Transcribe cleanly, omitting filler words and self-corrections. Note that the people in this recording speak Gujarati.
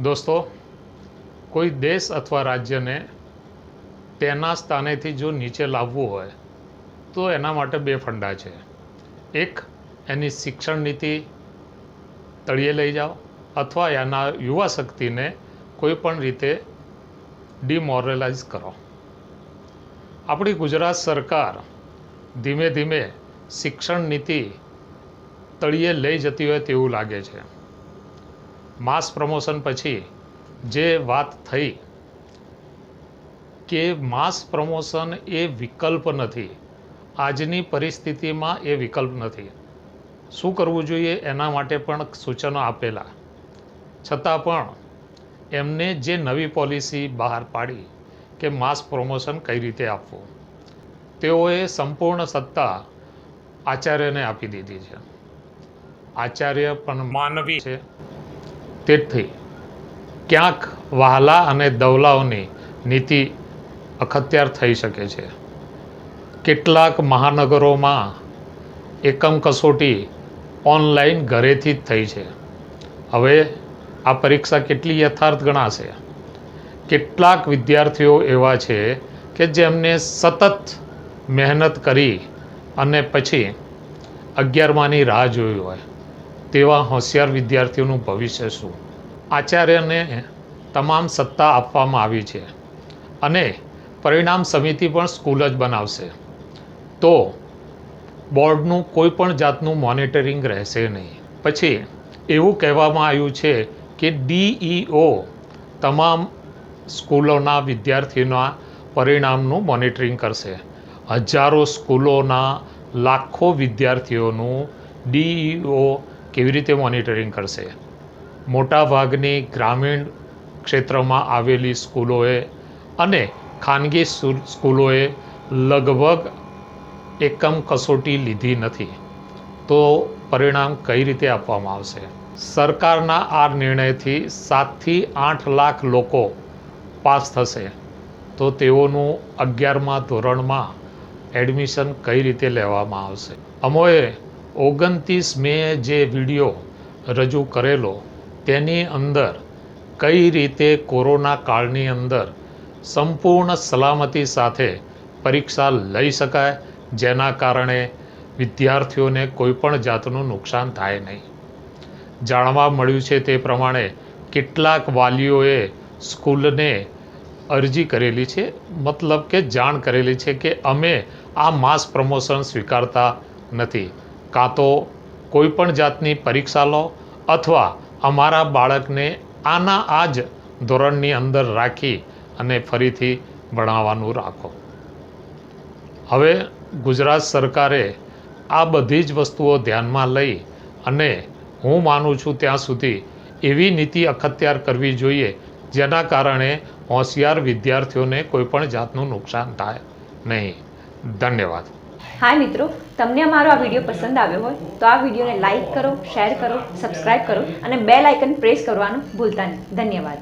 દોસ્તો, કોઈ દેશ અથવા રાજ્યને તેના સ્થાનેથી જો નીચે લાવવું હોય તો એના માટે બે ફંડા છે. એક, એની શિક્ષણ નીતિ તળિયે લઈ જાઓ અથવા એના યુવા શક્તિને કોઈ પણ રીતે ડિમોરલાઇઝ કરો. આપણી ગુજરાત સરકાર ધીમે ધીમે શિક્ષણ નીતિ તળિયે લઈ જતી હોય તેવું લાગે છે. માસ પ્રમોશન પછી જે વાત થઈ કે માસ પ્રમોશન એ વિકલ્પ નથી, આજની પરિસ્થિતિમાં એ વિકલ્પ નથી. શું કરવું જોઈએ એના માટે પણ સૂચનો આપેલા, છતાં પણ એમને જે નવી પોલિસી બહાર પાડી કે માસ પ્રમોશન કઈ રીતે આપવું, તેઓએ સંપૂર્ણ સત્તા આચાર્યને આપી દીધી છે. આચાર્ય પણ માનવી છે, તેથી ક્યાંક વહાલા અને દવલાઓની નીતિ અખત્યાર થઈ શકે છે. કેટલાક મહાનગરોમાં એકમ કસોટી ઓનલાઈન ઘરેથી જ થઈ છે. હવે આ પરીક્ષા કેટલી યથાર્થ ગણાશે? કેટલાક વિદ્યાર્થીઓ એવા છે કે જેમને સતત મહેનત કરી અને પછી 11માની રાહ જોઈ હોય, તેવા હોશિયાર વિદ્યાર્થીઓનું ભવિષ્ય શું? આચાર્યને તમામ સત્તા આપવામાં આવી છે અને પરિણામ સમિતિ પણ સ્કૂલ જ બનાવશે, તો બોર્ડનું કોઈ પણ જાતનું મોનિટરિંગ રહેશે નહીં. પછી એવું કહેવામાં આવ્યું છે કે DEO તમામ સ્કૂલોના વિદ્યાર્થીઓના પરિણામનું મોનિટરિંગ કરશે. હજારો સ્કૂલોના લાખો વિદ્યાર્થીઓનું DEO કેવી રીતે મોનિટરિંગ કરશે? મોટાભાગની ગ્રામીણ ક્ષેત્રમાં આવેલી સ્કૂલોએ અને ખાનગી સ્કૂલોએ લગભગ એકમ કસોટી લીધી નથી, તો પરિણામ કઈ રીતે આપવામાં આવશે? સરકારના આ નિર્ણયથી 7 થી 8 લાખ લોકો પાસ થશે, તો તેઓનું 11મા ધોરણમાં એડમિશન કઈ રીતે લેવામાં આવશે? અમોએ 29 મે જે વિડીયો રજૂ કરેલો તેની અંદર કઈ રીતે કોરોના કાળની અંદર સંપૂર્ણ સલામતી સાથે પરીક્ષા લઈ શકાય, જેના કારણે વિદ્યાર્થીઓને કોઈ પણ જાતનું નુકસાન થાય નહીં. જાણવા મળ્યું છે તે પ્રમાણે કેટલાક વાલીઓએ સ્કૂલને અરજી કરેલી છે, મતલબ કે જાણ કરેલી છે કે અમે આ માસ પ્રમોશન સ્વીકારતા નથી, કાં તો કોઈ પણ જાતની પરીક્ષા લો અથવા અમારા બાળકને આ જ ધોરણની અંદર રાખી અને ફરીથી ભણાવવાનું રાખો. હવે ગુજરાત સરકારે આ બધી જ વસ્તુઓ ધ્યાનમાં લઈ અને હું માનું છું ત્યાં સુધી એવી નીતિ અખત્યાર કરવી જોઈએ જેના કારણે હોશિયાર વિદ્યાર્થીઓને કોઈ પણ જાતનું નુકસાન થાય નહીં. ધન્યવાદ. હાય મિત્રો, તમને અમારો આ વિડીયો પસંદ આવ્યો હોય તો આ વિડીયોને લાઈક કરો, શેર કરો, સબસ્ક્રાઈબ કરો અને બેલ આઇકન પ્રેસ કરવાનું ભૂલતા નહીં. ધન્યવાદ.